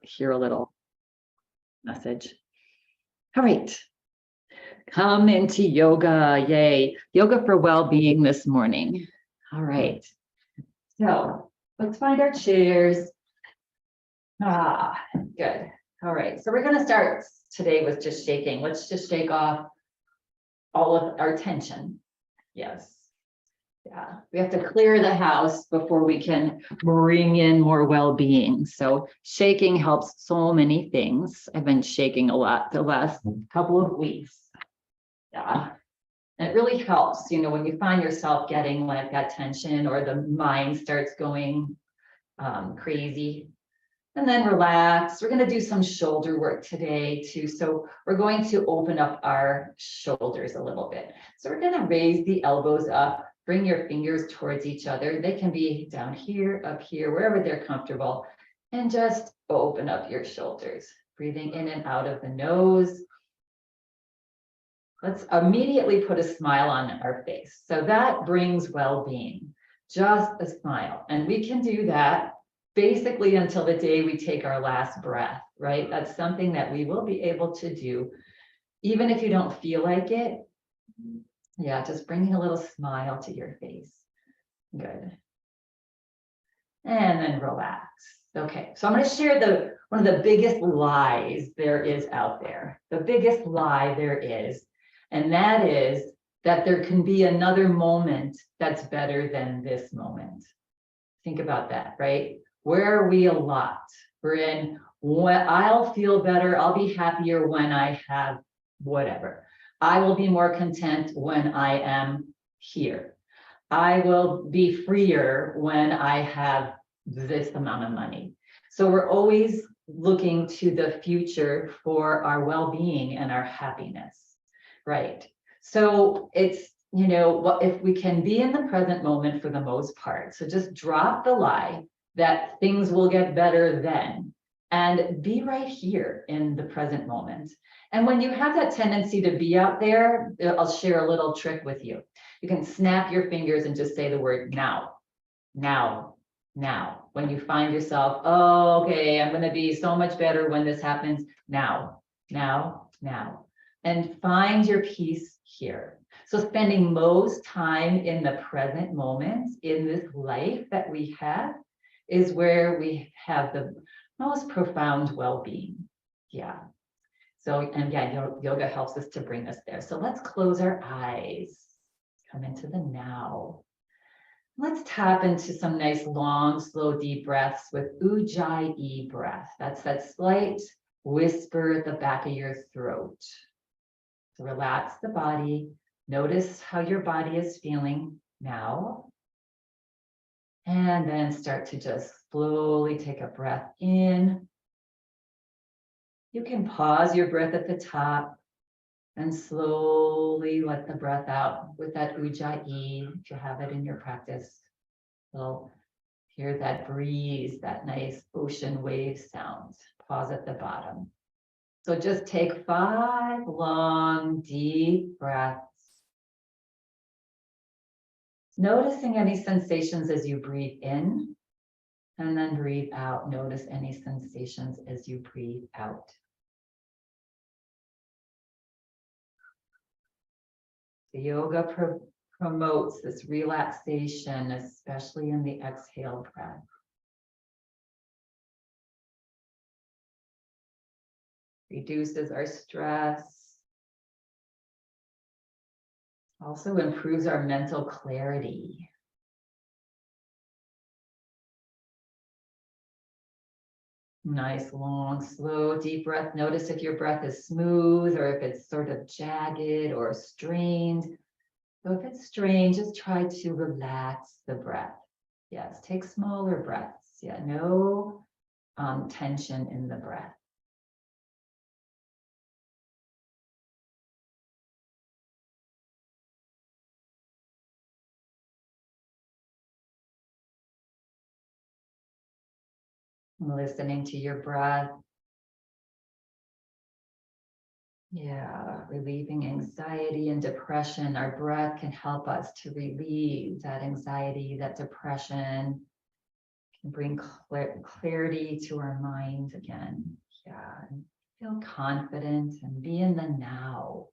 hear a little message. All right. Come into yoga. Yay. Yoga for well-being this morning. All right. So let's find our chairs. Good. All right. So we're going to start today with just shaking. Let's just shake off all of our tension. Yes. Yeah, we have to clear the house before we can bring in more well-being. So shaking helps so many things. I've been shaking a lot the last couple of weeks. Yeah, and it really helps, you know, when you find yourself getting like that tension or the mind starts going crazy. And then relax. We're going to do some shoulder work today too. So we're going to open up our shoulders a little bit. So we're going to raise the elbows up, bring your fingers towards each other. They can be down here, up here, wherever they're comfortable. And just open up your shoulders, breathing in and out of the nose. Let's immediately put a smile on our face. So that brings well-being, just a smile. And we can do that basically until the day we take our last breath, right? That's something that we will be able to do, even if you don't feel like it. Yeah, just bringing a little smile to your face. Good. And then relax. Okay, so I'm going to share one of the biggest lies there is out there. The biggest lie there is, and that is that there can be another moment that's better than this moment. Think about that, right? Where are we a lot? We're in what I'll feel better, I'll be happier when I have whatever. I will be more content when I am here. I will be freer when I have this amount of money. So we're always looking to the future for our well-being and our happiness, right? So it's, you know, if we can be in the present moment for the most part, so just drop the lie that things will get better then, and be right here in the present moment. And when you have that tendency to be out there, I'll share a little trick with you. You can snap your fingers and just say the word now, now, now. When you find yourself, oh, okay, I'm going to be so much better when this happens, now, now, now. And find your peace here. So spending most time in the present moment in this life that we have is where we have the most profound well-being. Yeah. So, and again, yoga helps us to bring us there. So let's close our eyes, come into the now. Let's tap into some nice, long, slow, deep breaths with Ujjayi breath. That's that slight whisper at the back of your throat. So relax the body. Notice how your body is feeling now. And then start to just slowly take a breath in. You can pause your breath at the top and slowly let the breath out with that Ujjayi, if you have it in your practice. You'll hear that breeze, that nice ocean wave sound. Pause at the bottom. So just take 5 long, deep breaths. Noticing any sensations as you breathe in, and then breathe out. Notice any sensations as you breathe out. The yoga promotes this relaxation, especially in the exhale breath. Reduces our stress. Also improves our mental clarity. Nice, long, slow, deep breath. Notice if your breath is smooth or if it's sort of jagged or strained. So if it's strained, just try to relax the breath. Yes, take smaller breaths. Yeah, no tension in the breath. Listening to your breath. Yeah, relieving anxiety and depression. Our breath can help us to relieve that anxiety, that depression. bring clarity to our minds again. Yeah, and feel confident and be in the now.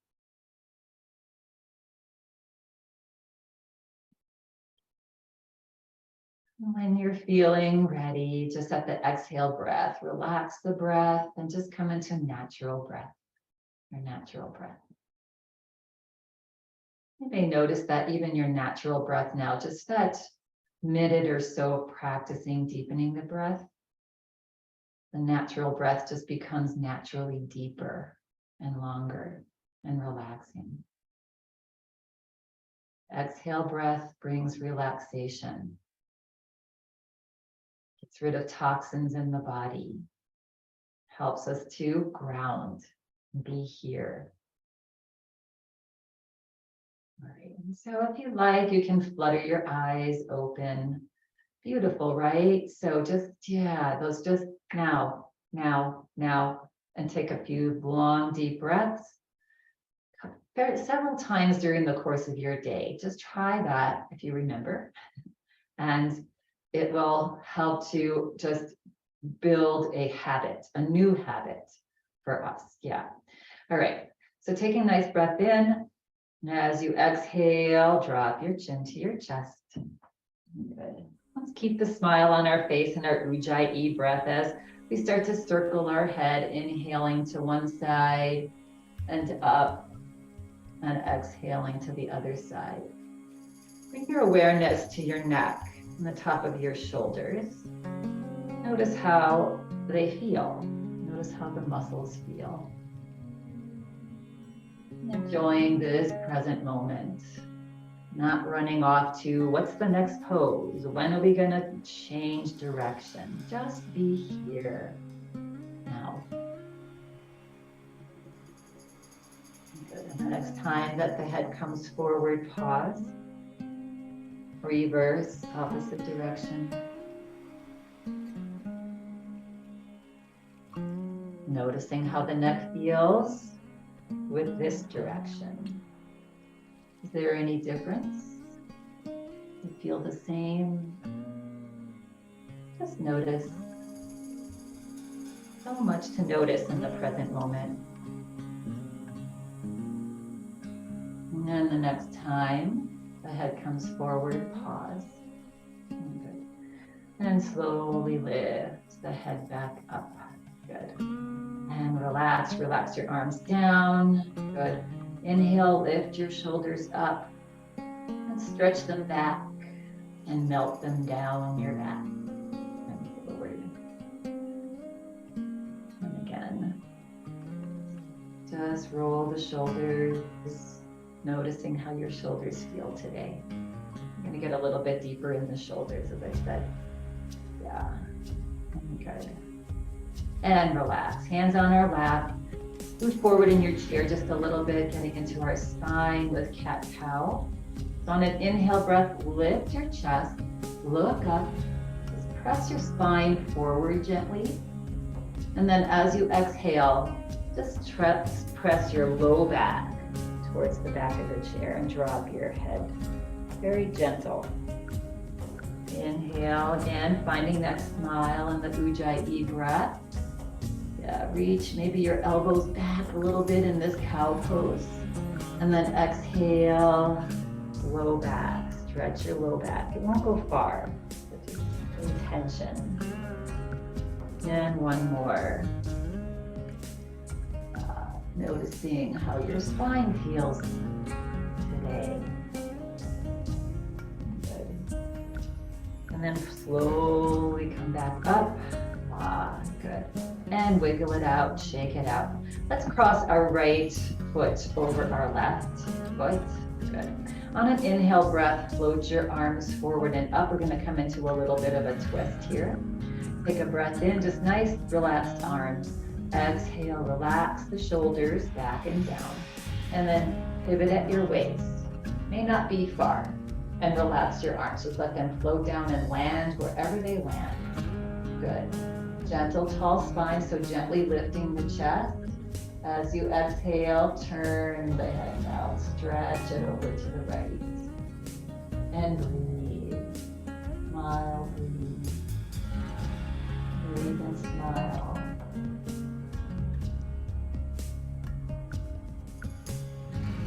When you're feeling ready, just at the exhale breath, relax the breath and just come into natural breath, your natural breath. You may notice that even your natural breath now, just that minute or so practicing deepening the breath, the natural breath just becomes naturally deeper and longer and relaxing. Exhale breath brings relaxation. Gets rid of toxins in the body. Helps us to ground, be here. All right, and so if you like, you can flutter your eyes open. Beautiful, right? So just, yeah, those just now, and take a few long, deep breaths. Several times during the course of your day. Just try that if you remember. And it will help to just build a habit, a new habit for us. Yeah. All right. So taking a nice breath in. As you exhale, drop your chin to your chest. Good. Let's keep the smile on our face and our Ujjayi breath as we start to circle our head, inhaling to one side and up, and exhaling to the other side. Bring your awareness to your neck and the top of your shoulders. Notice how they feel. Notice how the muscles feel. Enjoying this present moment. Not running off to what's the next pose? When are we going to change direction? Just be here now. Good. And the next time that the head comes forward, pause. Reverse, opposite direction. Noticing how the neck feels with this direction. Is there any difference? You feel the same? Just notice. So much to notice in the present moment. And then the next time the head comes forward, pause. Good. And slowly lift the head back up. Good. And relax your arms down. Good. Inhale, lift your shoulders up and stretch them back and melt them down your back and forward. And again, just roll the shoulders, noticing how your shoulders feel today. I'm going to get a little bit deeper in the shoulders, as I said. Yeah, good. And relax, hands on our lap. Move forward in your chair just a little bit, getting into our spine with cat-cow. So on an inhale breath, lift your chest, look up, just press your spine forward gently. And then as you exhale, just press your low back towards the back of the chair and drop your head. Very gentle. Inhale again, finding that smile and the Ujjayi breath. Yeah, reach maybe your elbows back a little bit in this cow pose. And then exhale, low back. Stretch your low back. It won't go far, but just intention. And one more. Noticing how your spine feels today. Good. And then slowly come back up. Good. And wiggle it out, shake it out. Let's cross our right foot over our left foot. Good. On an inhale breath, float your arms forward and up. We're going to come into a little bit of a twist here. Take a breath in, just nice, relaxed arms. Exhale, relax the shoulders back and down. And then pivot at your waist. May not be far. And relax your arms. Just let them float down and land wherever they land. Good. Gentle, tall spine, so gently lifting the chest. As you exhale, turn the head now. Stretch it over to the right. And breathe. Smile, breathe. Breathe and smile.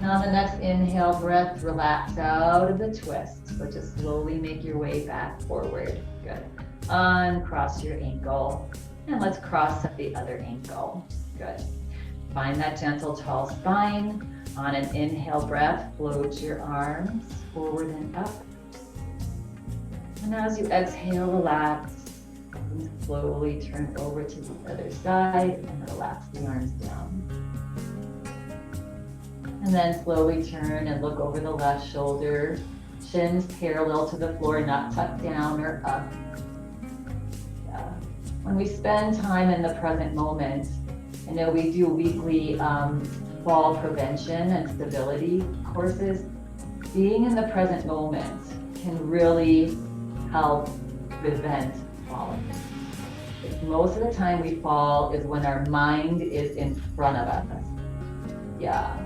Now on the next inhale breath, relax out of the twist. So just slowly make your way back forward. Good. Uncross your ankle. And let's cross up the other ankle. Good. Find that gentle tall spine. On an inhale breath, float your arms forward and up. And as you exhale, relax. And slowly turn over to the other side and relax the arms down. And then slowly turn and look over the left shoulder. Shins parallel to the floor, not tucked down or up. Yeah. When we spend time in the present moment, I know we do weekly fall prevention and stability courses. Being in the present moment can really help prevent falling. Most of the time we fall is when our mind is in front of us. Yeah.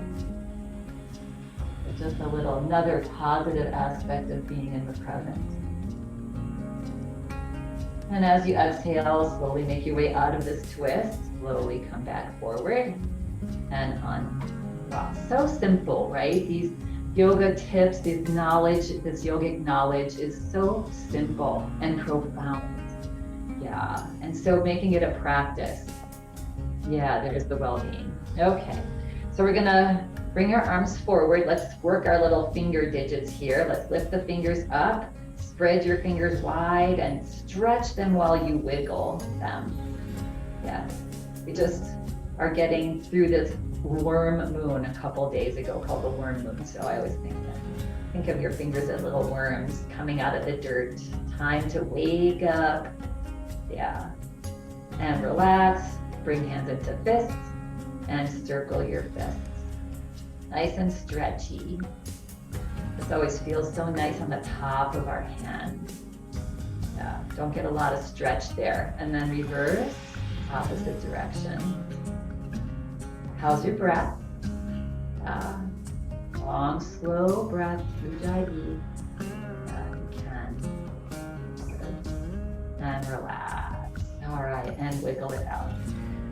It's just another positive aspect of being in the present. And as you exhale, slowly make your way out of this twist. Slowly come back forward and uncross. So simple, right? These yoga tips, this yogic knowledge is so simple and profound. Yeah, and so making it a practice. Yeah, there's the well-being. Okay, so we're gonna bring our arms forward. Let's work our little finger digits here. Let's lift the fingers up, spread your fingers wide and stretch them while you wiggle them. Yeah, we just are getting through this worm moon a couple days ago called the worm moon. So I always think of your fingers as little worms coming out of the dirt. Time to wake up. Yeah. And relax. Bring hands into fists and circle your fists. Nice and stretchy. This always feels so nice on the top of our hand. Yeah. Don't get a lot of stretch there. And then reverse, opposite direction. How's your breath? Long, slow breath through Ujjayi. You can. Good. And relax. All right, and wiggle it out.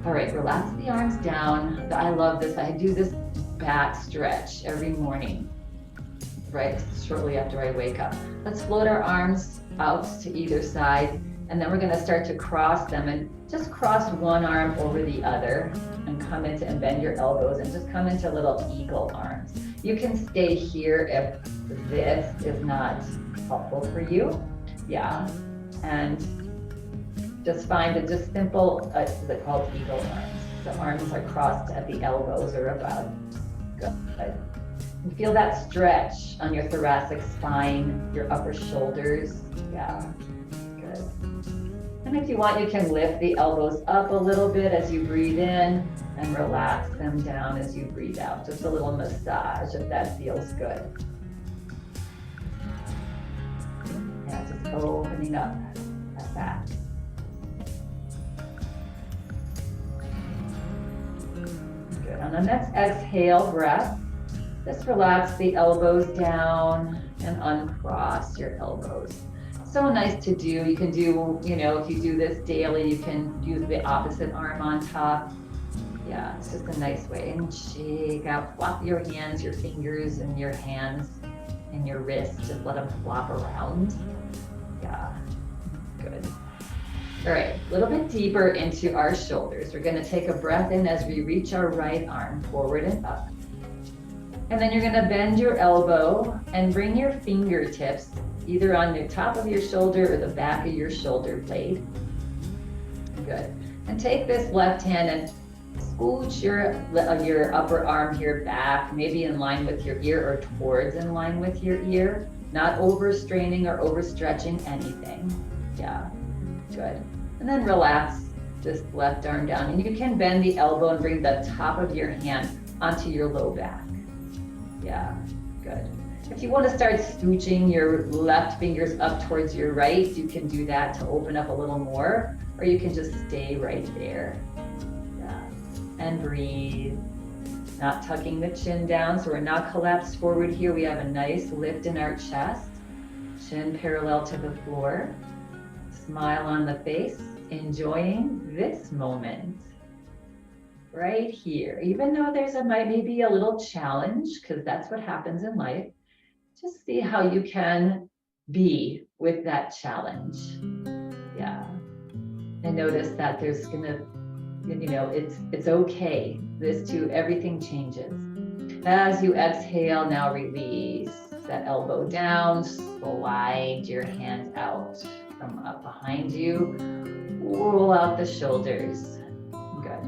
All right, relax the arms down. I love this. I do this back stretch every morning, right shortly after I wake up. Let's float our arms out to either side, and then we're going to start to cross them and just cross one arm over the other and come into and bend your elbows and just come into little eagle arms. You can stay here if this is not helpful for you. Yeah. And just find a just simple, is it called eagle arms? The arms are crossed at the elbows or above. Good. And feel that stretch on your thoracic spine, your upper shoulders. Yeah. Good. And if you want, you can lift the elbows up a little bit as you breathe in and relax them down as you breathe out. Just a little massage if that feels good. Yeah, just opening up that back. Good. On the next exhale breath, just relax the elbows down and uncross your elbows. So nice to do. You can do, if you do this daily, you can use the opposite arm on top. Yeah, it's just a nice way. And shake out, flop your hands, your fingers and your hands and your wrists. Just let them flop around. Yeah, good. All right, a little bit deeper into our shoulders. We're gonna take a breath in as we reach our right arm forward and up. And then you're gonna bend your elbow and bring your fingertips either on the top of your shoulder or the back of your shoulder blade. Good. And take this left hand and scooch your upper arm here back, maybe in line with your ear or towards in line with your ear, not overstraining or overstretching anything. Yeah, good. And then relax this left arm down. And you can bend the elbow and bring the top of your hand onto your low back. Yeah, good. If you want to start scooching your left fingers up towards your right, you can do that to open up a little more, or you can just stay right there. Yeah. And breathe. Not tucking the chin down, so we're not collapsed forward here. We have a nice lift in our chest, chin parallel to the floor. Smile on the face, enjoying this moment right here, even though there's maybe a little challenge, because that's what happens in life. Just see how you can be with that challenge. Yeah. And notice that there's gonna, it's okay. This too, everything changes. As you exhale, now release that elbow down, slide your hand out from up behind you, roll out the shoulders. Good.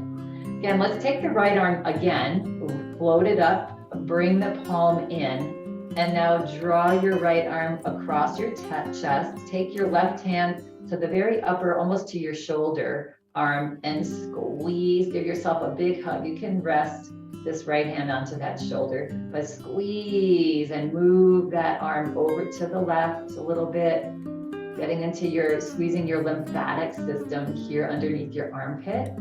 Again, let's take the right arm again, float it up, bring the palm in, and now draw your right arm across your chest. Take your left hand to the very upper, almost to your shoulder arm, and squeeze. Give yourself a big hug. You can rest this right hand onto that shoulder, but squeeze and move that arm over to the left a little bit, getting into squeezing your lymphatic system here underneath your armpit.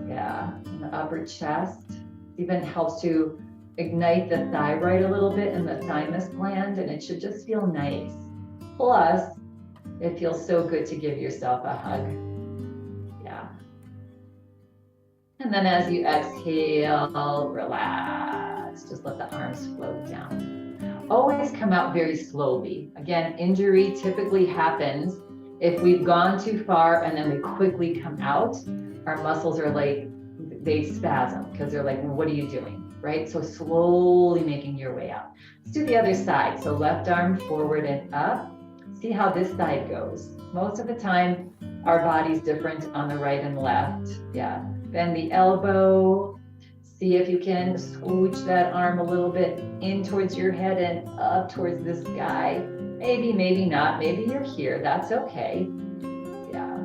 Yeah, in the upper chest. Even helps to ignite the thyroid a little bit in the thymus gland, and it should just feel nice. Plus, it feels so good to give yourself a hug. Yeah. And then as you exhale, relax. Just let the arms float down. Always come out very slowly. Again, injury typically happens if we've gone too far and then we quickly come out. Our muscles are like, they spasm because they're like, well, what are you doing? Right? So slowly making your way out. Let's do the other side. So left arm forward and up. See how this side goes. Most of the time, our body's different on the right and left. Yeah. Bend the elbow. See if you can scooch that arm a little bit in towards your head and up towards the sky. Maybe, maybe not. Maybe you're here. That's okay. Yeah.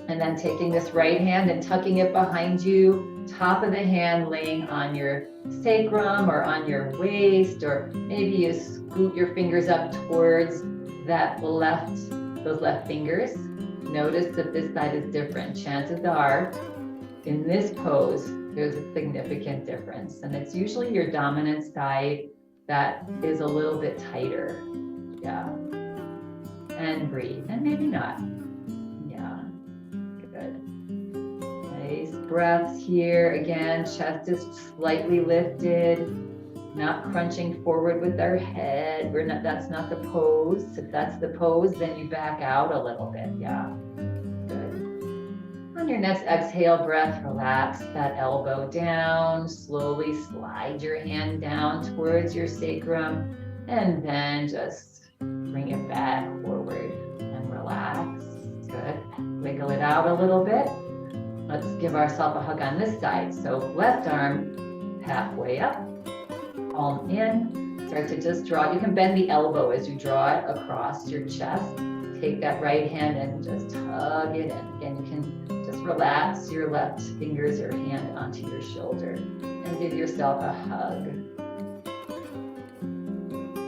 And then taking this right hand and tucking it behind you, top of the hand laying on your sacrum or on your waist, or maybe you scoot your fingers up towards those left fingers. Notice that this side is different. Chances are, in this pose, there's a significant difference. And it's usually your dominant side that is a little bit tighter. Yeah. And breathe. And maybe not. Yeah. Good. Nice breaths here. Again, chest is slightly lifted. Not crunching forward with our head. That's not the pose. If that's the pose, then you back out a little bit. Yeah. Good. On your next exhale breath, relax that elbow down. Slowly slide your hand down towards your sacrum, and then just bring it back forward and relax. Good. Wiggle it out a little bit. Let's give ourselves a hug on this side. So left arm halfway up. Palm in, start to just draw. You can bend the elbow as you draw it across your chest. Take that right hand and just hug it in. Again, you can just relax your left fingers or hand onto your shoulder and give yourself a hug.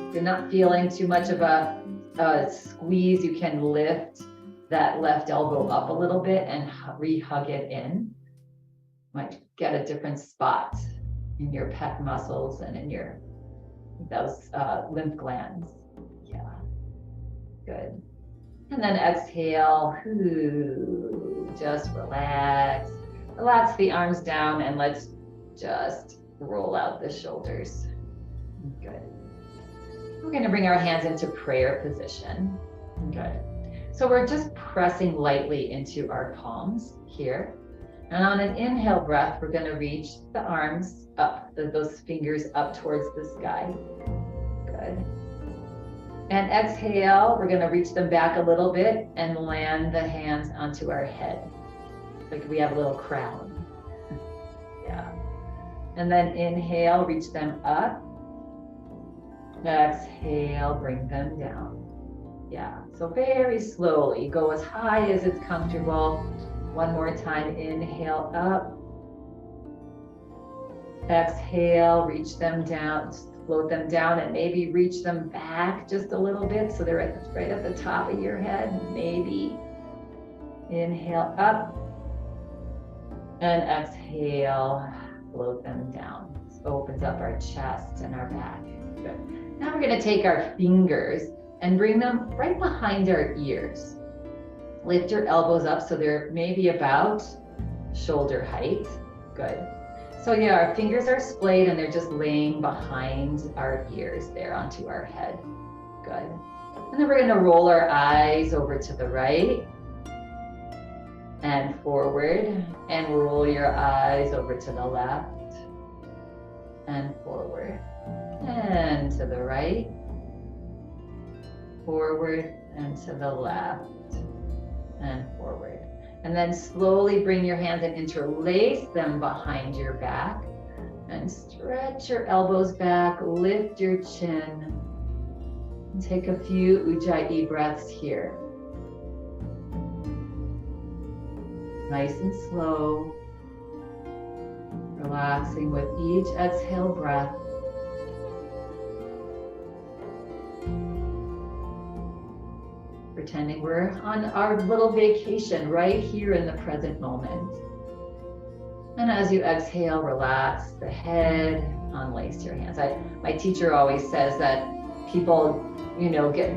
If you're not feeling too much of a squeeze, you can lift that left elbow up a little bit and re-hug it in. Might get a different spot in your pec muscles and in those lymph glands. Yeah, good. And then exhale, just relax. Relax the arms down and let's just roll out the shoulders. Good. We're gonna bring our hands into prayer position. Good. So we're just pressing lightly into our palms here. And on an inhale breath, we're gonna reach the arms up, those fingers up towards the sky. Good. And exhale, we're gonna reach them back a little bit and land the hands onto our head. Like we have a little crown. Yeah. And then inhale, reach them up. Exhale, bring them down. Yeah, so very slowly, go as high as it's comfortable. One more time, inhale up. Exhale, reach them down, float them down, and maybe reach them back just a little bit so they're right at the top of your head. Maybe inhale up and exhale, float them down. This opens up our chest and our back. Good. Now we're going to take our fingers and bring them right behind our ears. Lift your elbows up so they're maybe about shoulder height. Good. So yeah, our fingers are splayed and they're just laying behind our ears there onto our head. Good. And then we're going to roll our eyes over to the right and forward, and roll your eyes over to the left and forward and to the right, forward and to the left and forward. And then slowly bring your hands and interlace them behind your back and stretch your elbows back, lift your chin, and take a few Ujjayi breaths here. Nice and slow, relaxing with each exhale breath. Pretending we're on our little vacation right here in the present moment. And as you exhale, relax the head, unlace your hands. My teacher always says that people,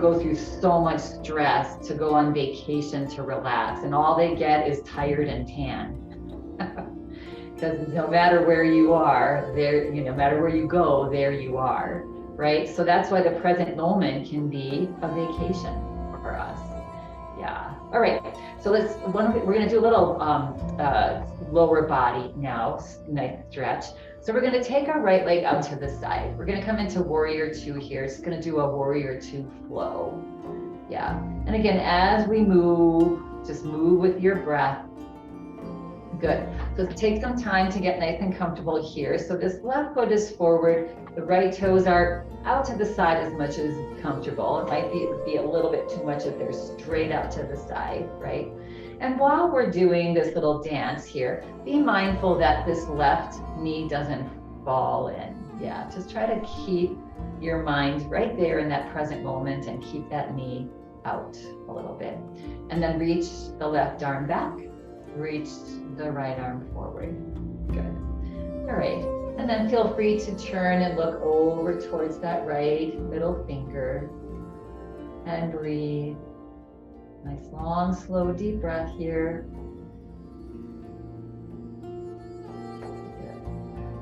go through so much stress to go on vacation to relax, and all they get is tired and tan. Because no matter where you are, there, no matter where you go, there you are, right? So that's why the present moment can be a vacation for us. Yeah. All right. So we're going to do a little lower body now, nice stretch. So we're going to take our right leg out to the side. We're going to come into warrior two here. It's going to do a warrior two flow. Yeah. And again, as we move, just move with your breath. Good. So take some time to get nice and comfortable here. So this left foot is forward. The right toes are out to the side as much as comfortable. It might be a little bit too much if they're straight out to the side, right? And while we're doing this little dance here, be mindful that this left knee doesn't fall in. Yeah, just try to keep your mind right there in that present moment and keep that knee out a little bit. And then reach the left arm back, reach the right arm forward. Good. All right. And then feel free to turn and look over towards that right middle finger and breathe. Nice, long, slow, deep breath here.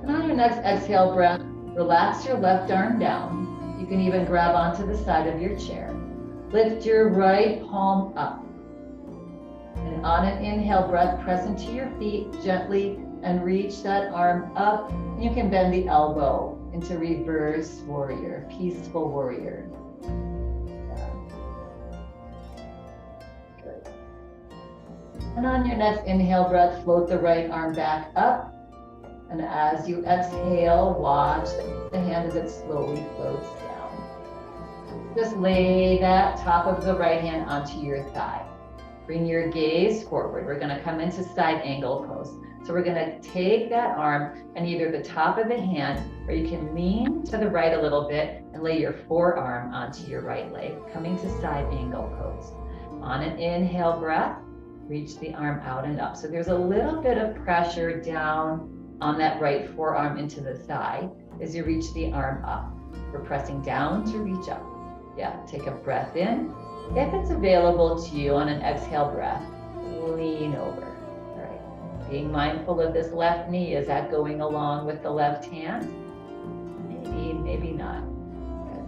And on your next exhale breath, relax your left arm down. You can even grab onto the side of your chair. Lift your right palm up. And on an inhale breath, press into your feet gently and reach that arm up. You can bend the elbow into reverse warrior, peaceful warrior. Good. And on your next inhale breath, float the right arm back up. And as you exhale, watch the hand as it slowly floats down. Just lay that top of the right hand onto your thigh. Bring your gaze forward. We're going to come into side angle pose. So we're going to take that arm and either the top of the hand, or you can lean to the right a little bit and lay your forearm onto your right leg, coming to side angle pose. On an inhale breath, reach the arm out and up. So there's a little bit of pressure down on that right forearm into the thigh as you reach the arm up. We're pressing down to reach up. Yeah, take a breath in. If it's available to you on an exhale breath, lean over. Being mindful of this left knee, is that going along with the left hand? Maybe, maybe not. Good.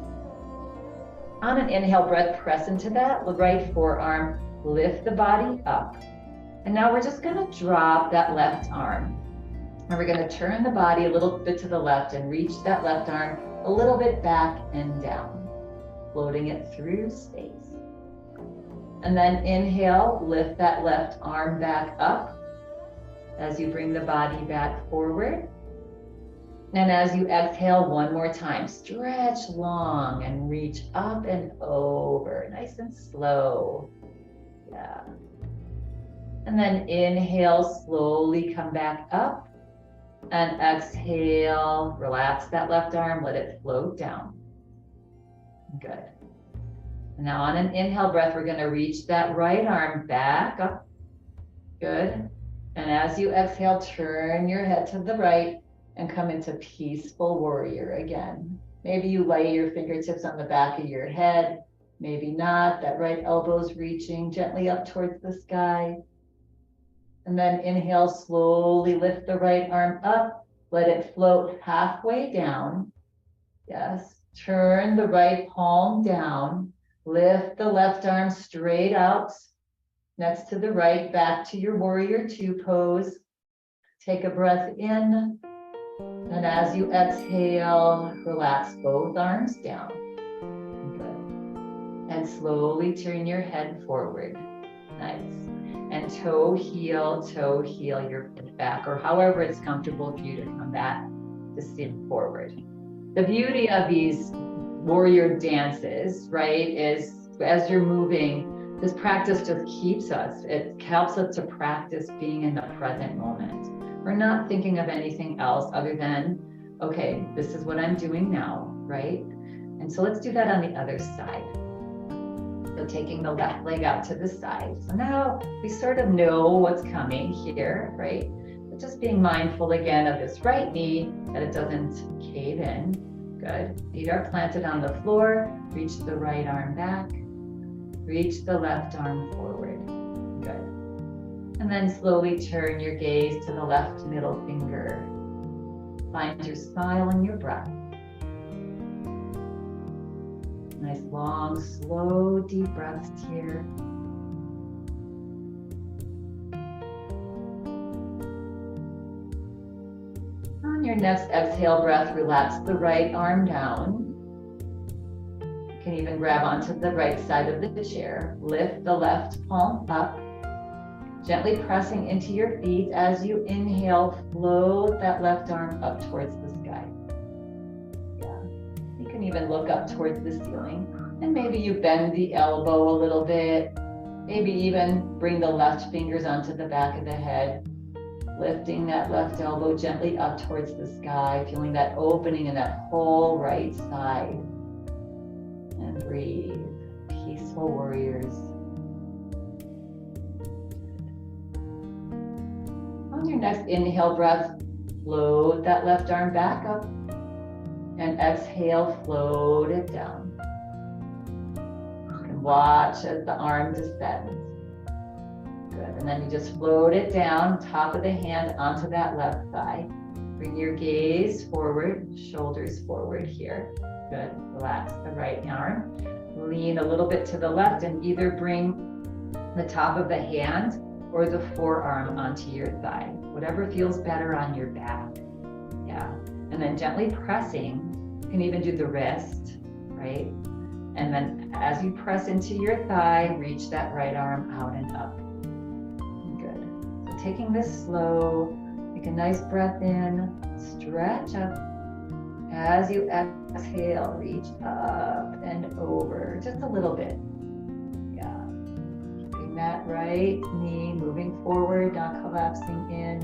On an inhale breath, press into that right forearm, lift the body up. And now we're just going to drop that left arm. And we're going to turn the body a little bit to the left and reach that left arm a little bit back and down, floating it through space. And then inhale, lift that left arm back up. As you bring the body back forward. And as you exhale one more time, stretch long and reach up and over, nice and slow. Yeah. And then inhale, slowly come back up. And exhale, relax that left arm, let it float down. Good. And now on an inhale breath, we're going to reach that right arm back up. Good. And as you exhale, turn your head to the right and come into peaceful warrior again. Maybe you lay your fingertips on the back of your head maybe not. That right elbow's reaching gently up towards the sky. And then inhale, slowly lift the right arm up. Let it float halfway down. Yes. Turn the right palm down. Lift the left arm straight out. Next to the right, back to your warrior two pose. Take a breath in. And as you exhale, relax both arms down. Good. And slowly turn your head forward. Nice. And toe heel your foot back, or however it's comfortable for you to come back to sit forward. The beauty of these warrior dances, right, is as you're moving, this practice just keeps us. It helps us to practice being in the present moment. We're not thinking of anything else other than, okay, this is what I'm doing now, right? And so let's do that on the other side. So taking the left leg out to the side. So now we sort of know what's coming here, right? But just being mindful again of this right knee, that it doesn't cave in. Good. Feet are planted on the floor. Reach the right arm back. Reach the left arm forward. Good. And then slowly turn your gaze to the left middle finger. Find your smile and your breath. Nice, long, slow, deep breaths here. On your next exhale breath, relax the right arm down. You can even grab onto the right side of the chair. Lift the left palm up. Gently pressing into your feet as you inhale, float that left arm up towards the sky. Yeah. You can even look up towards the ceiling, and maybe you bend the elbow a little bit. Maybe even bring the left fingers onto the back of the head, lifting that left elbow gently up towards the sky, feeling that opening in that whole right side. And breathe, peaceful warriors. On your next inhale breath, float that left arm back up, and exhale, float it down. You can watch as the arm descends. Good, and then you just float it down, top of the hand onto that left thigh. Bring your gaze forward, shoulders forward here. Good, relax the right arm. Lean a little bit to the left and either bring the top of the hand or the forearm onto your thigh, whatever feels better on your back. Yeah, and then gently pressing, you can even do the wrist, right? And then as you press into your thigh, reach that right arm out and up. Good. So taking this slow, take a nice breath in, stretch up. As you exhale, reach up and over, just a little bit. That right knee moving forward, not collapsing in,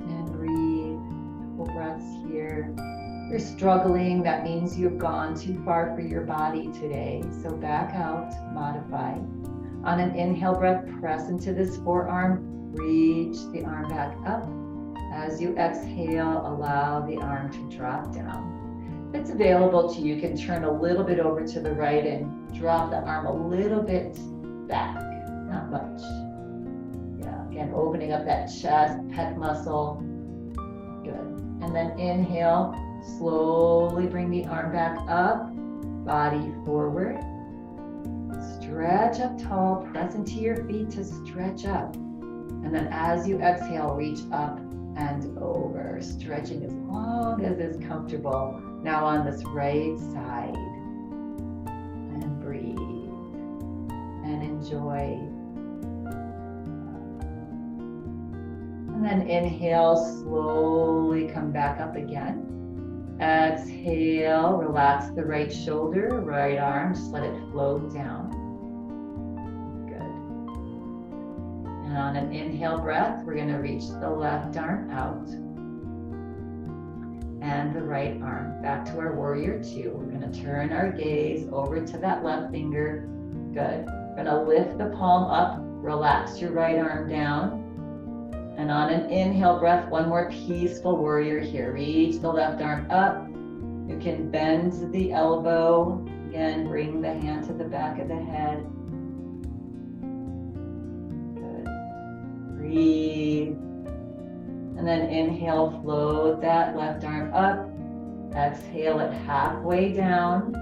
and breathe. Couple breaths here. If you're struggling, that means you've gone too far for your body today. So back out, modify. On an inhale breath, press into this forearm, reach the arm back up. As you exhale, allow the arm to drop down. If it's available to you, you can turn a little bit over to the right and drop the arm a little bit back. Not much. Yeah, again, opening up that chest, pec muscle. Good. And then inhale, slowly bring the arm back up, body forward. Stretch up tall, press into your feet to stretch up. And then as you exhale, reach up and over, stretching as long as is comfortable. Now on this right side. And breathe. And enjoy. And then inhale, slowly come back up again. Exhale, relax the right shoulder, right arm, just let it float down. Good. And on an inhale breath, we're gonna reach the left arm out. And the right arm back to our warrior two. We're gonna turn our gaze over to that left finger. Good. We're gonna lift the palm up, relax your right arm down. And on an inhale breath, one more peaceful warrior here. Reach the left arm up. You can bend the elbow, Again, bring the hand to the back of the head. Good. Breathe. And then inhale, float that left arm up. Exhale it halfway down.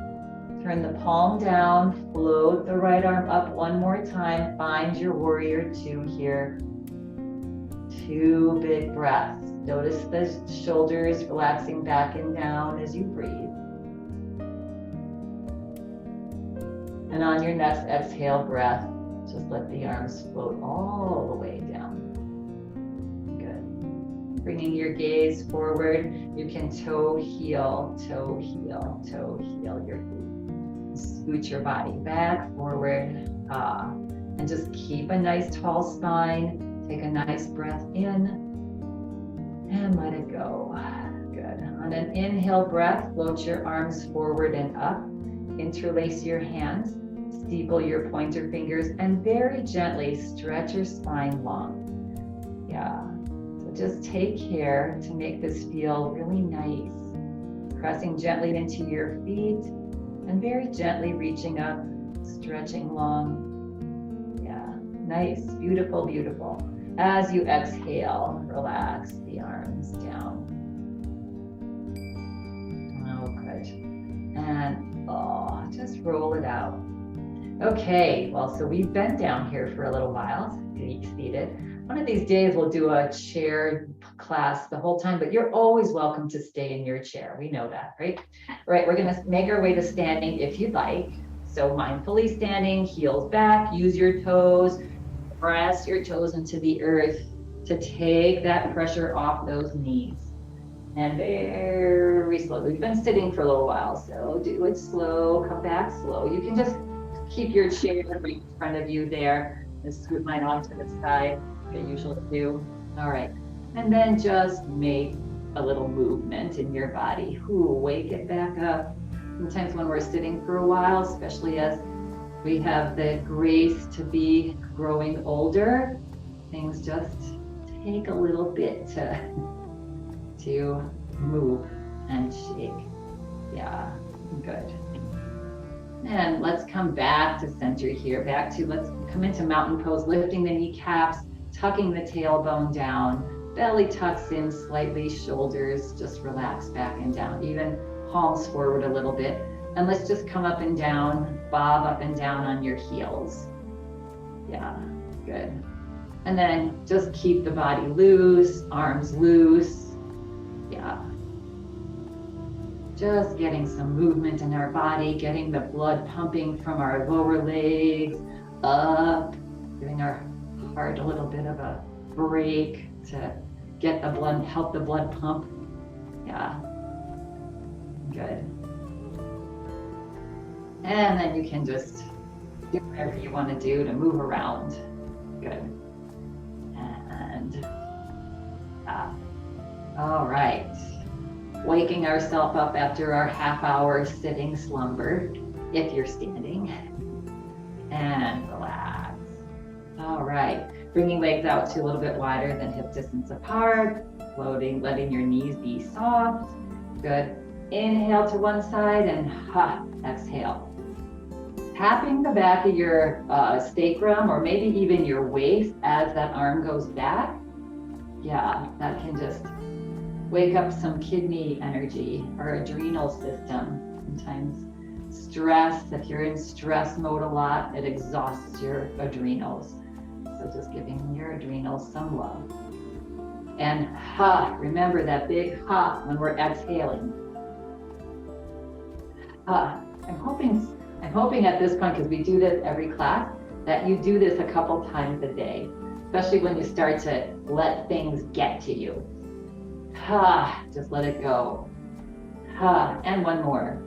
Turn the palm down, float the right arm up one more time. Find your warrior two here. 2 big breaths. Notice the shoulders relaxing back and down as you breathe. And on your next exhale breath, just let the arms float all the way down. Good. Bringing your gaze forward, you can toe heel your feet. Scoot your body back, forward, and just keep a nice tall spine. Take a nice breath in and let it go. Good. On an inhale breath, float your arms forward and up. Interlace your hands, steeple your pointer fingers, and very gently stretch your spine long. Yeah. So just take care to make this feel really nice. Pressing gently into your feet and very gently reaching up, stretching long. Yeah. Nice. Beautiful, beautiful. As you exhale, relax the arms down. Oh, good. And just roll it out. Okay, well, so we've been down here for a little while, seated. One of these days we'll do a chair class the whole time, but you're always welcome to stay in your chair. We know that, right? All right, we're gonna make our way to standing if you'd like. So mindfully standing, heels back, use your toes, press your toes into the earth to take that pressure off those knees. And very slow. We've been sitting for a little while, so do it slow, come back slow. You can just keep your chair right in front of you there. Just scoot mine off to the side, like I usually do. All right. And then just make a little movement in your body. Wake it back up. Sometimes when we're sitting for a while, especially as we have the grace to be growing older, things just take a little bit to move and shake. Yeah, good. And let's come back to center here. Let's come into mountain pose, lifting the kneecaps, tucking the tailbone down, belly tucks in slightly, shoulders just relax back and down, even palms forward a little bit. And let's just come up and down, bob up and down on your heels. Yeah, good. And then just keep the body loose, arms loose. Yeah. Just getting some movement in our body, getting the blood pumping from our lower legs up, giving our heart a little bit of a break to get the blood, help the blood pump. Yeah, good. And then you can just do whatever you want to do to move around. Good. And all right. Waking ourselves up after our half-hour sitting slumber, if you're standing, and relax. All right, bringing legs out to a little bit wider than hip distance apart, floating, letting your knees be soft. Good. Inhale to one side and exhale. Tapping the back of your sacrum or maybe even your waist as that arm goes back. Yeah, that can just wake up some kidney energy or adrenal system. Sometimes stress, if you're in stress mode a lot, it exhausts your adrenals. So just giving your adrenals some love. And remember that big when we're exhaling. I'm hoping at this point, because we do this every class, that you do this a couple times a day, especially when you start to let things get to you. Just let it go. And one more.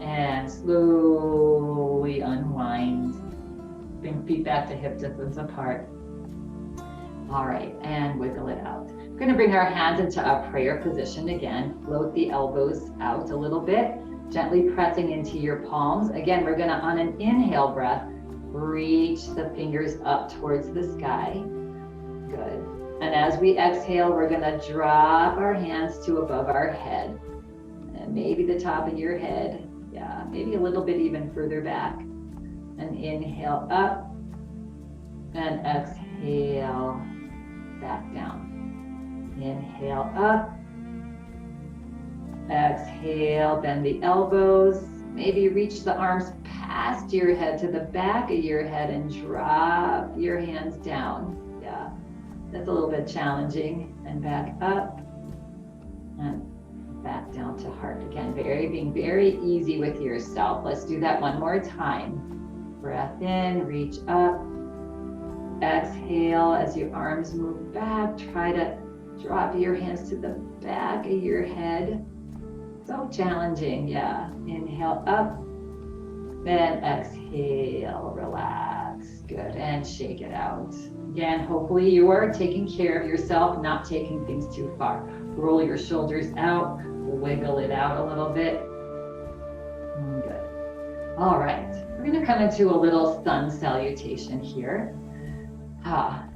And slowly unwind. Bring feet back to hip distance apart. All right, and wiggle it out. We're gonna bring our hands into a prayer position again. Float the elbows out a little bit, gently pressing into your palms. Again, we're gonna, on an inhale breath, reach the fingers up towards the sky. Good. And as we exhale, we're gonna drop our hands to above our head. And maybe the top of your head. Yeah, maybe a little bit even further back. And inhale up and exhale back down. Inhale up, exhale, bend the elbows. Maybe reach the arms past your head to the back of your head and drop your hands down. Yeah, that's a little bit challenging. And back up and back down to heart again. Being very easy with yourself. Let's do that one more time. Breath in, reach up. Exhale as your arms move back. Try to drop your hands to the back of your head. So challenging, yeah. Inhale up, then exhale, relax. Good, and shake it out. Again, hopefully you are taking care of yourself, not taking things too far. Roll your shoulders out, wiggle it out a little bit. Good. All right, we're gonna come into a little sun salutation here.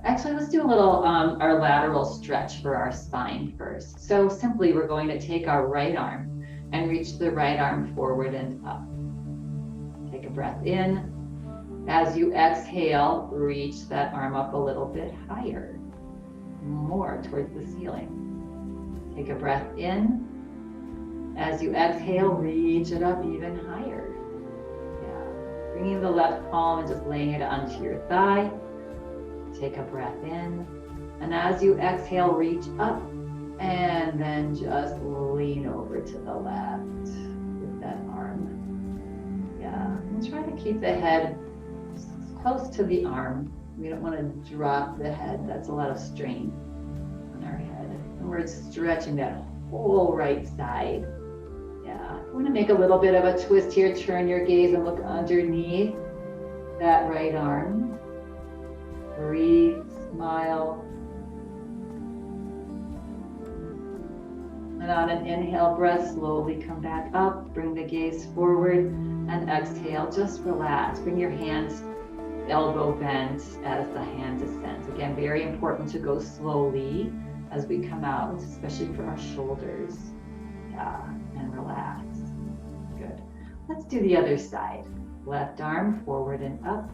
Actually, let's do a little our lateral stretch for our spine first. So simply, we're going to take our right arm and reach the right arm forward and up. Take a breath in. As you exhale, reach that arm up a little bit higher, more towards the ceiling. Take a breath in. As you exhale, reach it up even higher. Yeah. Bringing the left palm and just laying it onto your thigh. Take a breath in. And as you exhale, reach up and then just lean over to the left with that arm. Yeah, and try to keep the head close to the arm. We don't want to drop the head. That's a lot of strain on our head. And we're stretching that whole right side. Yeah, I want to make a little bit of a twist here. Turn your gaze and look underneath that right arm. Breathe, smile. And on an inhale breath, slowly come back up, bring the gaze forward, and exhale, just relax. Bring your hands elbow bent as the hand descends. Again, very important to go slowly as we come out, especially for our shoulders. Yeah, and relax. Good. Let's do the other side. Left arm forward and up.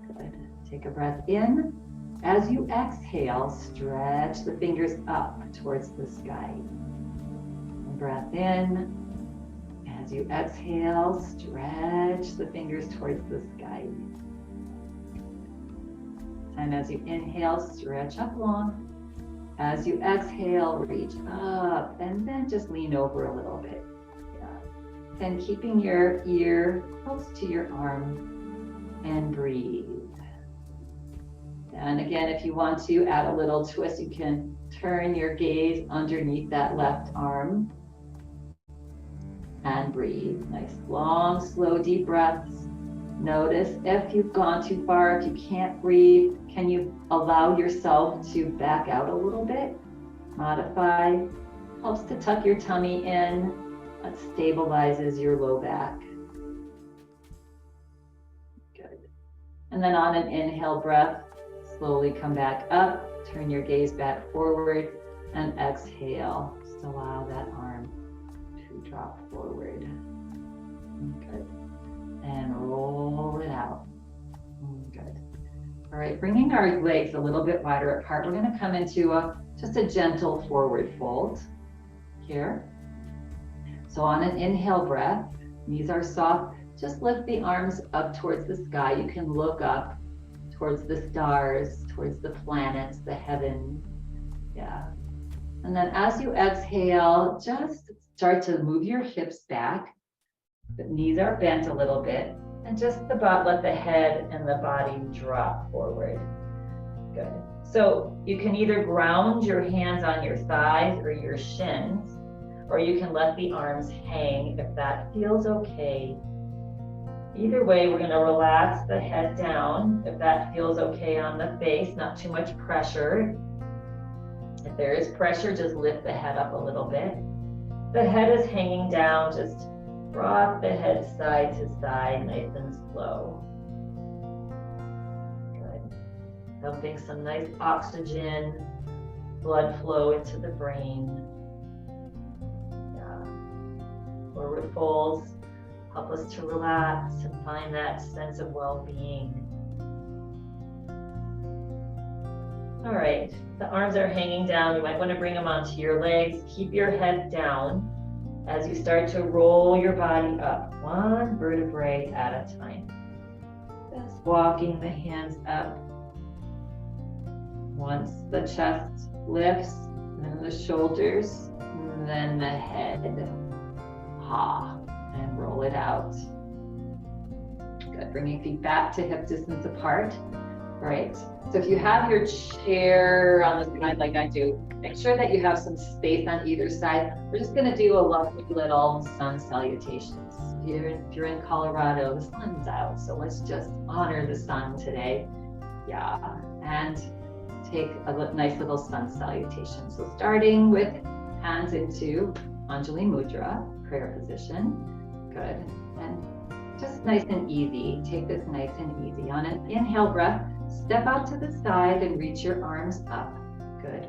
Good. Take a breath in. As you exhale, stretch the fingers up towards the sky. Breath in. As you exhale, stretch the fingers towards the sky. And as you inhale, stretch up long. As you exhale, reach up and then just lean over a little bit. Yeah. And keeping your ear close to your arm and breathe. And again, if you want to add a little twist, you can turn your gaze underneath that left arm and breathe. Nice, long, slow, deep breaths. Notice if you've gone too far, if you can't breathe, can you allow yourself to back out a little bit? Modify. Helps to tuck your tummy in. That stabilizes your low back. Good. And then on an inhale breath, slowly come back up. Turn your gaze back forward and exhale. Just allow that arm to drop forward. Good. And roll it out. Good. All right, bringing our legs a little bit wider apart, we're going to come into just a gentle forward fold here. So on an inhale breath, knees are soft, just lift the arms up towards the sky. You can look up towards the stars, towards the planets, the heavens. Yeah. And then as you exhale, just start to move your hips back. The knees are bent a little bit, and just about let the head and the body drop forward. Good. So you can either ground your hands on your thighs or your shins, or you can let the arms hang if that feels okay. Either way, we're going to relax the head down if that feels okay on the face, not too much pressure. If there is pressure, just lift the head up a little bit. The head is hanging down, just rock the head side to side, nice and slow. Good. Dumping some nice oxygen, blood flow into the brain. Yeah. Forward folds. help us to relax and find that sense of well-being. All right, the arms are hanging down. You might want to bring them onto your legs. Keep your head down as you start to roll your body up, one vertebrae at a time. Just walking the hands up. Once the chest lifts, then the shoulders, then the head. And roll it out. Good, bringing feet back to hip distance apart. Right, so if you have your chair on the side like I do, make sure that you have some space on either side. We're just gonna do a lovely little sun salutations. If you're in Colorado, the sun's out, so let's just honor the sun today. Yeah, and take a nice little sun salutation. So starting with hands into Anjali Mudra, prayer position. Good, and just nice and easy. Take this nice and easy. On an inhale breath, step out to the side and reach your arms up. Good.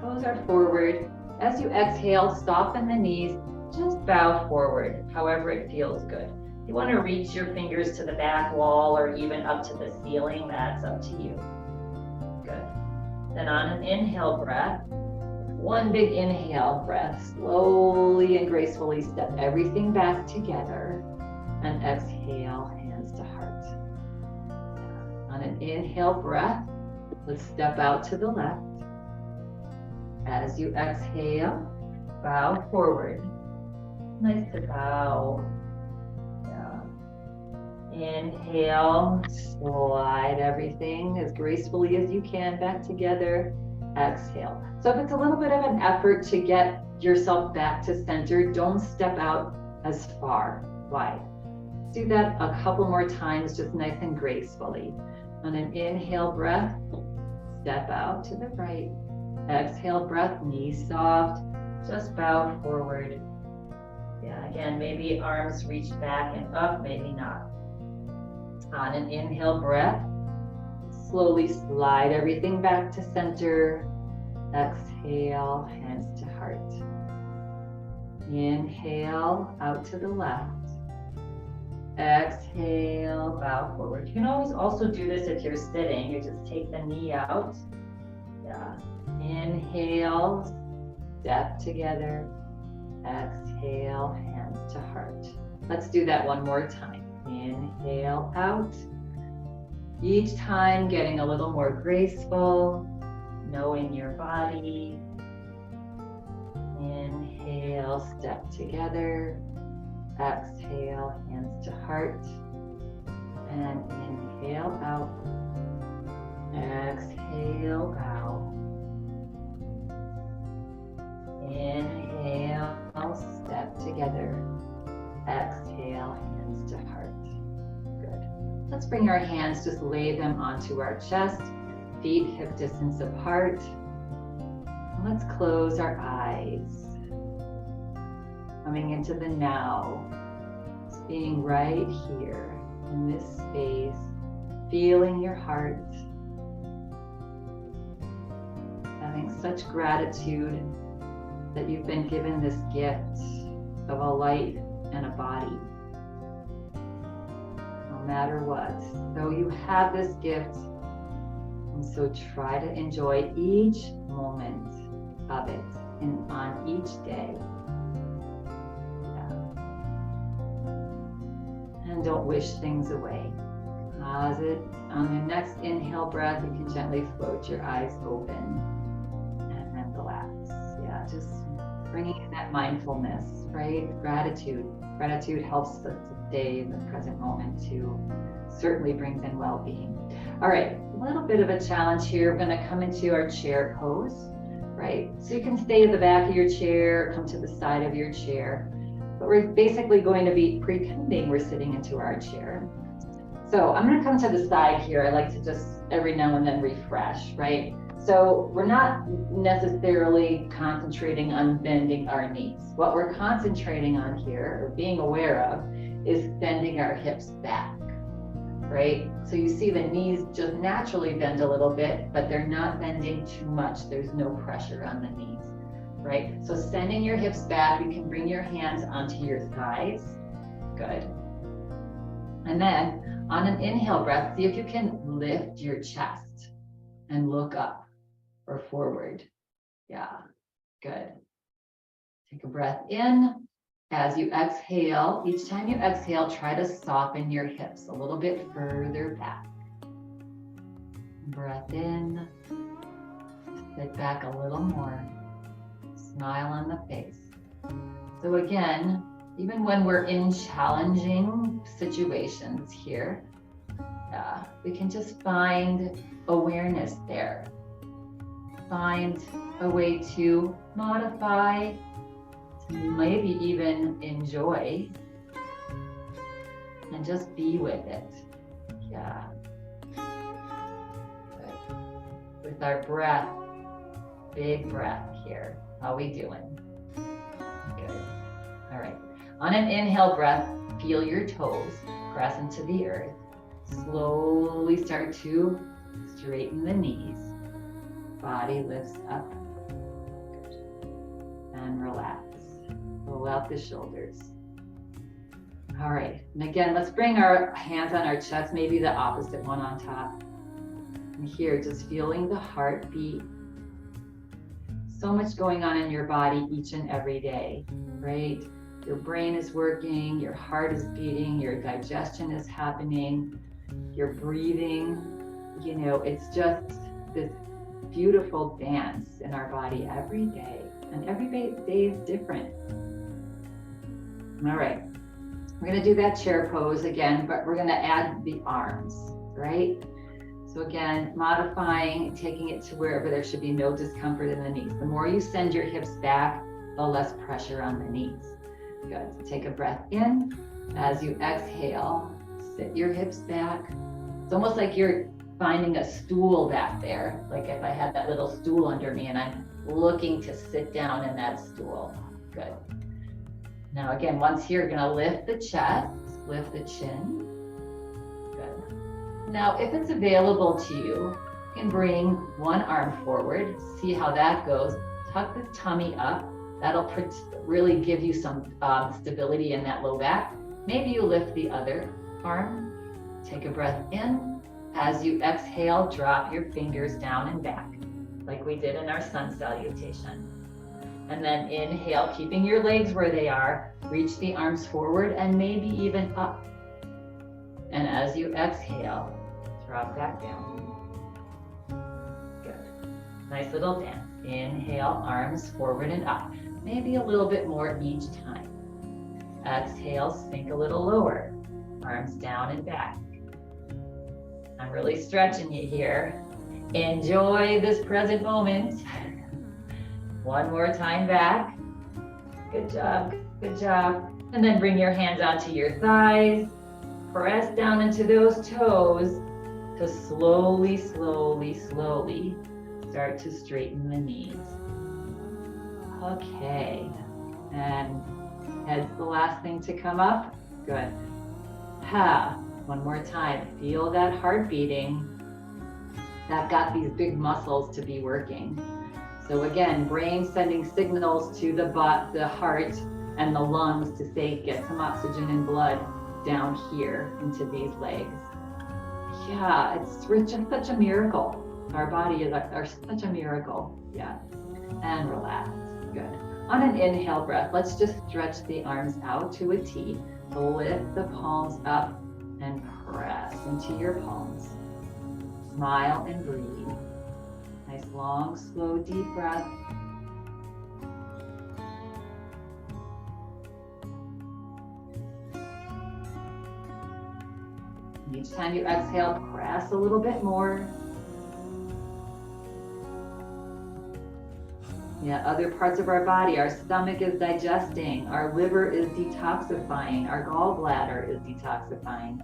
Toes are forward. As you exhale, soften the knees. Just bow forward, however it feels good. If you want to reach your fingers to the back wall or even up to the ceiling, that's up to you. Good. Then on an inhale breath, one big inhale breath, slowly and gracefully step everything back together and exhale, hands to heart. On an inhale breath, let's step out to the left. As you exhale, bow forward. Nice to bow. Yeah. Inhale, slide everything as gracefully as you can back together. Exhale. So if it's a little bit of an effort to get yourself back to center, don't step out as far wide. Do that a couple more times, just nice and gracefully. On an inhale breath, step out to the right. Exhale breath, knees soft, just bow forward. Yeah, again, maybe arms reach back and up, maybe not. On an inhale breath, slowly slide everything back to center. Exhale, hands to heart. Inhale, out to the left. Exhale, bow forward. You can always also do this if you're sitting. You just take the knee out. Yeah. Inhale, step together. Exhale, hands to heart. Let's do that one more time. Inhale out. Each time getting a little more graceful, knowing your body. Inhale, step together. Exhale, hands to heart. And inhale out. Exhale, bow. Inhale, step together. Exhale, hands to heart. Good. Let's bring our hands, just lay them onto our chest, feet hip distance apart. Let's close our eyes. Coming into the now, just being right here in this space, feeling your heart, having such gratitude that you've been given this gift of a light and a body, no matter what. So you have this gift, and so try to enjoy each moment of it and on each day. And don't wish things away. Pause it. On your next inhale breath, you can gently float your eyes open and then relax. Yeah, just bringing in that mindfulness, right? Gratitude. Gratitude helps us to stay in the present moment too. Certainly brings in well-being. All right, a little bit of a challenge here. We're going to come into our chair pose, right? So you can stay at the back of your chair, come to the side of your chair. But we're basically going to be pretending we're sitting into our chair. So I'm going to come to the side here. I like to just every now and then refresh, right? So we're not necessarily concentrating on bending our knees. What we're concentrating on here, or being aware of, is bending our hips back, right? So you see the knees just naturally bend a little bit, but they're not bending too much. There's no pressure on the knees. Right? So sending your hips back, you can bring your hands onto your thighs. Good. And then on an inhale breath, see if you can lift your chest and look up or forward. Yeah, good. Take a breath in. As you exhale, each time you exhale, try to soften your hips a little bit further back. Breath in. Sit back a little more. Smile on the face. So again, even when we're in challenging situations here, we can just find awareness there. Find a way to modify, to maybe even enjoy, and just be with it. Yeah. Good. With our breath, big breath here. How we doing? Good. All right. On an inhale breath, feel your toes press into the earth. Slowly start to straighten the knees. Body lifts up. Good. And relax. Roll out the shoulders. All right. And again, let's bring our hands on our chest, maybe the opposite one on top. And here, just feeling the heartbeat. So much going on in your body each and every day, right? Your brain is working, your heart is beating, your digestion is happening, you're breathing. You know, it's just this beautiful dance in our body every day. And every day is different. All right. We're going to do that chair pose again, but we're going to add the arms, right? So again, modifying, taking it to wherever there should be no discomfort in the knees. The more you send your hips back, the less pressure on the knees. Good. Take a breath in. As you exhale, sit your hips back. It's almost like you're finding a stool back there. Like if I had that little stool under me and I'm looking to sit down in that stool. Good. Now again, once here, you're going to lift the chest, lift the chin. Good. Now, if it's available to you, you can bring one arm forward, see how that goes. Tuck the tummy up. That'll really give you some stability in that low back. Maybe you lift the other arm. Take a breath in. As you exhale, drop your fingers down and back, like we did in our sun salutation. And then inhale, keeping your legs where they are. Reach the arms forward and maybe even up. And as you exhale, drop back down. Good. Nice little dance. Inhale, arms forward and up. Maybe a little bit more each time. Exhale, sink a little lower. Arms down and back. I'm really stretching you here. Enjoy this present moment. One more time back. Good job, good job. And then bring your hands onto your thighs. Press down into those toes to slowly, slowly, slowly start to straighten the knees. Okay, and head's the last thing to come up. Good. One more time. Feel that heart beating. That got these big muscles to be working. So again, brain sending signals to the heart and the lungs to say, get some oxygen and blood down here into these legs. Yeah, it's just such a miracle. Our body is such a miracle. Yeah, and relax. Good. On an inhale breath, let's just stretch the arms out to a T. Lift the palms up and press into your palms. Smile and breathe. Nice long, slow, deep breath. Each time you exhale, press a little bit more. Yeah, other parts of our body, our stomach is digesting, our liver is detoxifying, our gallbladder is detoxifying.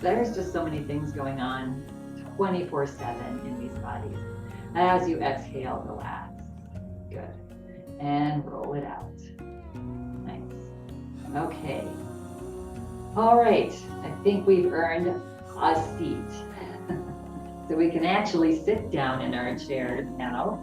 There's just so many things going on 24/7 in these bodies. As you exhale, relax. Good. And roll it out. Nice. Okay. All right. I think we've earned a seat. So we can actually sit down in our chairs now.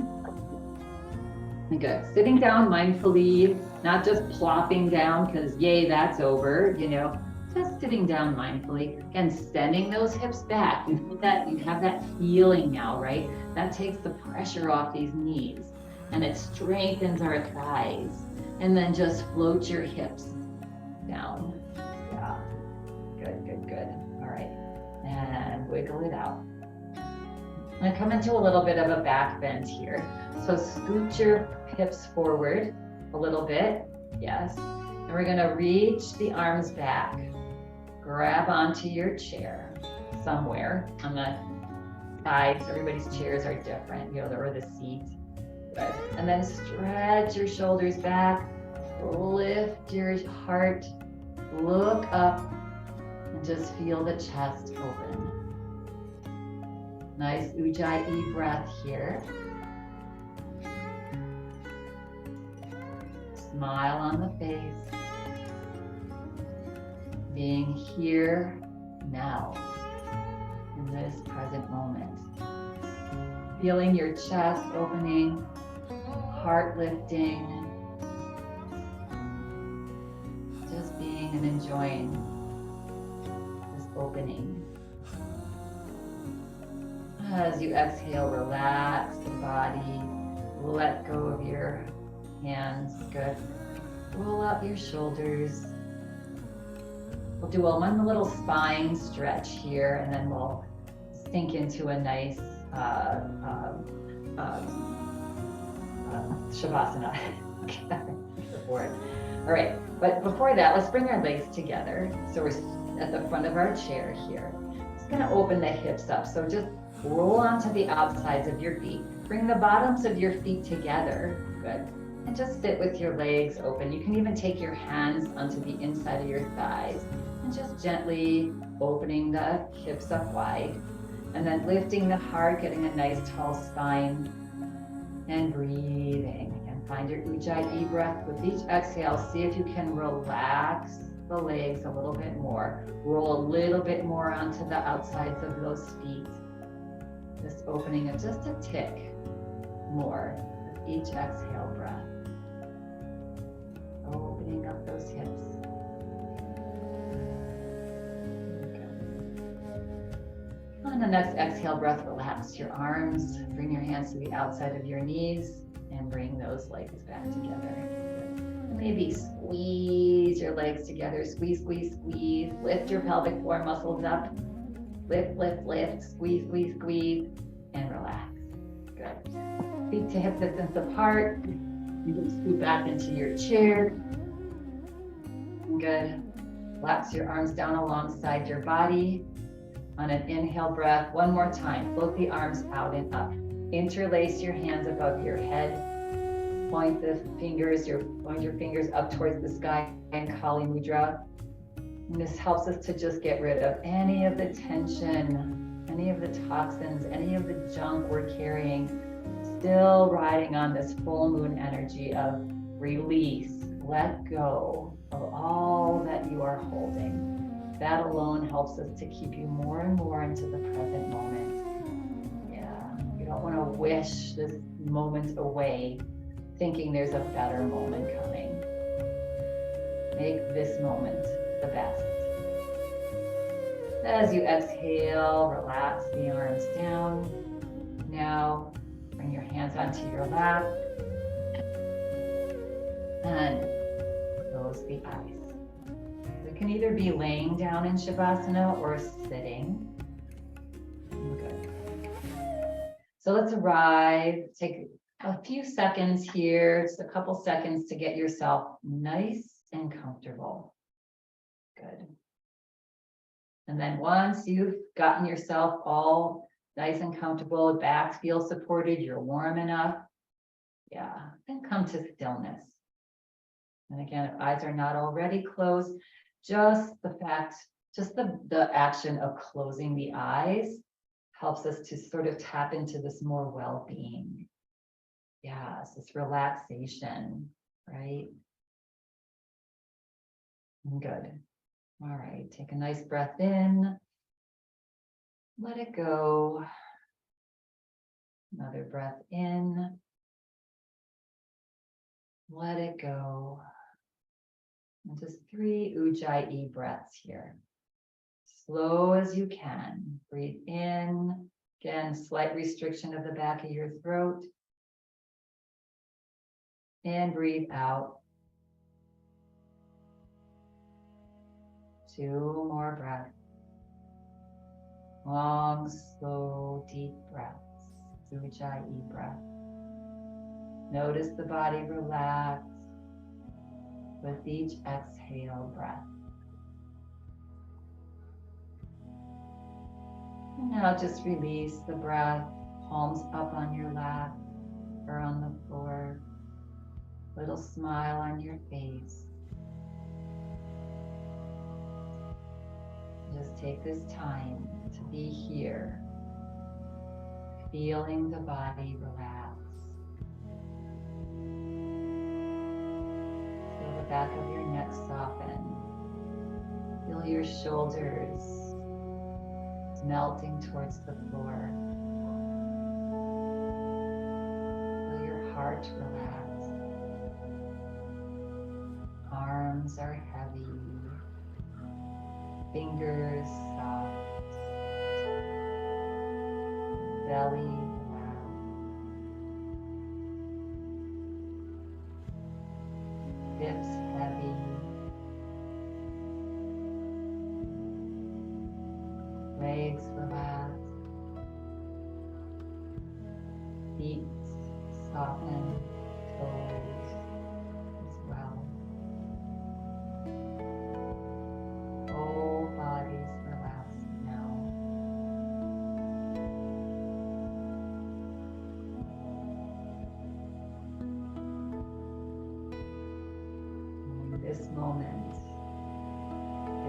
Good. Sitting down mindfully. not just plopping down because yay, that's over, you know, just sitting down mindfully and sending those hips back. You feel that, you have that feeling now, right? That takes the pressure off these knees and it strengthens our thighs. And then just float your hips down. Yeah, good, good, good. All right, and wiggle it out. I'm gonna come into a little bit of a back bend here. So scoot your hips forward a little bit, yes. And we're gonna reach the arms back. Grab onto your chair somewhere on the sides. Everybody's chairs are different, you know, or the seat. Good. And then stretch your shoulders back, lift your heart, look up, and just feel the chest open. Nice Ujjayi breath here. Smile on the face. Being here now, in this present moment. Feeling your chest opening, heart lifting. Just being and enjoying this opening. As you exhale, relax the body, let go of your hands. Good. Roll out your shoulders. We'll do one little spine stretch here, and then we'll sink into a nice Savasana. All right, but before that, let's bring our legs together. So we're at the front of our chair here. Just gonna open the hips up. So just roll onto the outsides of your feet. Bring the bottoms of your feet together. Good. And just sit with your legs open. You can even take your hands onto the inside of your thighs and just gently opening the hips up wide. And then lifting the heart, getting a nice tall spine and breathing. And find your Ujjayi breath. With each exhale, see if you can relax the legs a little bit more. Roll a little bit more onto the outsides of those feet. Just opening it just a tick more with each exhale breath. Opening up those hips. On the next exhale breath, relax your arms. Bring your hands to the outside of your knees and bring those legs back together. Maybe squeeze your legs together. Squeeze, squeeze, squeeze. Lift your pelvic floor muscles up. Lift, lift, lift. Squeeze, squeeze, squeeze. And relax. Good. Feet to hip distance apart. You can scoot back into your chair. Good. Relax your arms down alongside your body. On an inhale breath, one more time, float the arms out and up. Interlace your hands above your head. Point your fingers up towards the sky in Kali Mudra. And this helps us to just get rid of any of the tension, any of the toxins, any of the junk we're carrying. Still riding on this full moon energy of release, let go of all that you are holding. That alone helps us to keep you more and more into the present moment. Yeah, you don't want to wish this moment away, thinking there's a better moment coming. Make this moment the best. As you exhale, relax the arms down. Now, bring your hands onto your lap and close the eyes. You can either be laying down in Shavasana or sitting. Good. So let's arrive. Take a few seconds here, just a couple seconds to get yourself nice and comfortable. Good. And then once you've gotten yourself all nice and comfortable, back feels supported, you're warm enough. Yeah, then come to stillness. And again, if eyes are not already closed, just the action of closing the eyes helps us to sort of tap into this more well-being. Yes, this relaxation, right? Good. All right, take a nice breath in. Let it go. Another breath in. Let it go. And just 3 Ujjayi breaths here. Slow as you can. Breathe in. Again, slight restriction of the back of your throat. And breathe out. 2 more breaths. Long, slow, deep breaths. Ujjayi breath. Notice the body relax with each exhale breath. And now just release the breath, palms up on your lap or on the floor. Little smile on your face. Just take this time to be here, feeling the body relax. Feel the back of your neck soften. Feel your shoulders melting towards the floor. Feel your heart relax. Arms are heavy. Fingers soft. Belly relaxed. Hips heavy. Legs relaxed. Feet soften. Toes as well. Whole bodies relaxed now. And this moment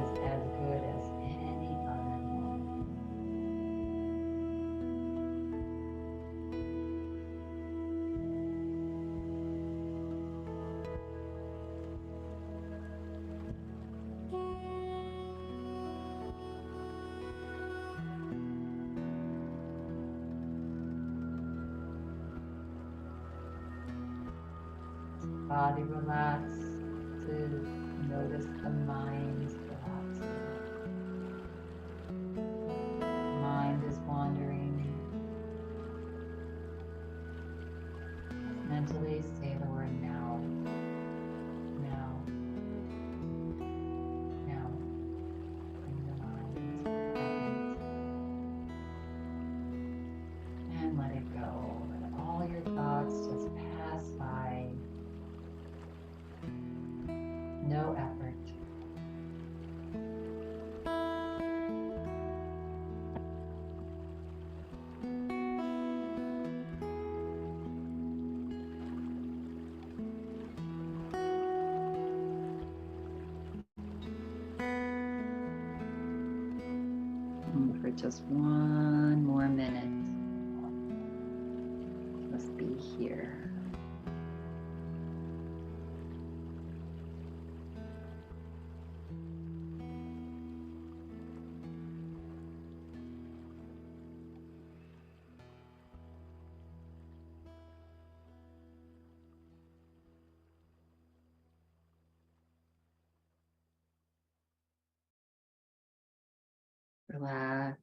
is as good as any other moment. Body relaxed, to notice the mind relaxing. Mind is wandering. Mentally say the word now. Now. Now. Bring the mind to the present. And let it go. Let all your thoughts just pass by. No effort. And for just 1 more minute, just be here. Relax.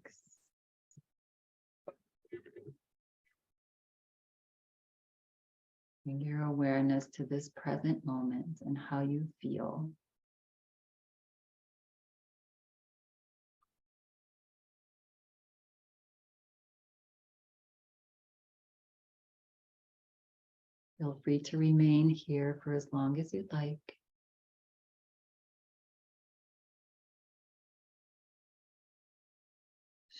Bring your awareness to this present moment and how you feel. Feel free to remain here for as long as you'd like.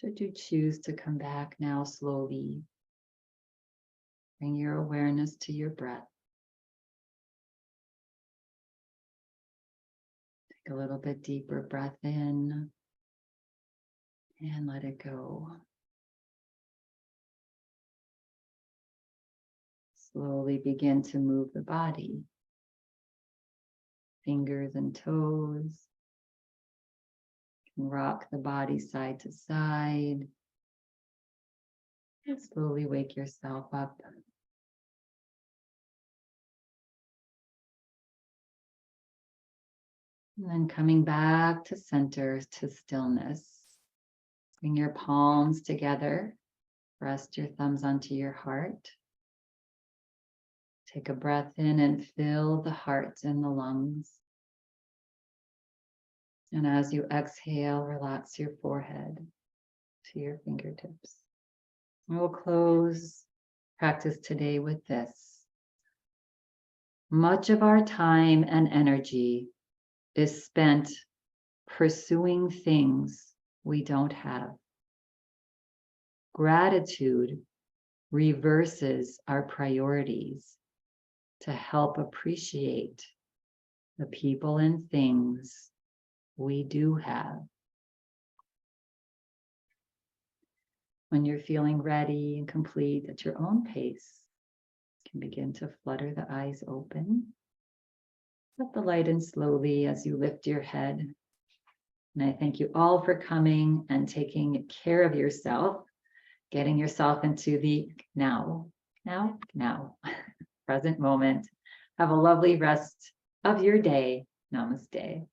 Should you choose to come back now slowly, bring your awareness to your breath. Take a little bit deeper breath in and let it go. Slowly begin to move the body. Fingers and toes. You can rock the body side to side. And slowly wake yourself up. And then coming back to center, to stillness. Bring your palms together. Rest your thumbs onto your heart. Take a breath in and fill the heart and the lungs. And as you exhale, relax your forehead to your fingertips. And we'll close practice today with this. Much of our time and energy is spent pursuing things we don't have. Gratitude reverses our priorities to help appreciate the people and things we do have. When you're feeling ready and complete at your own pace, you can begin to flutter the eyes open. Let the light in slowly as you lift your head. And I thank you all for coming and taking care of yourself, getting yourself into the now, present moment. Have a lovely rest of your day. Namaste.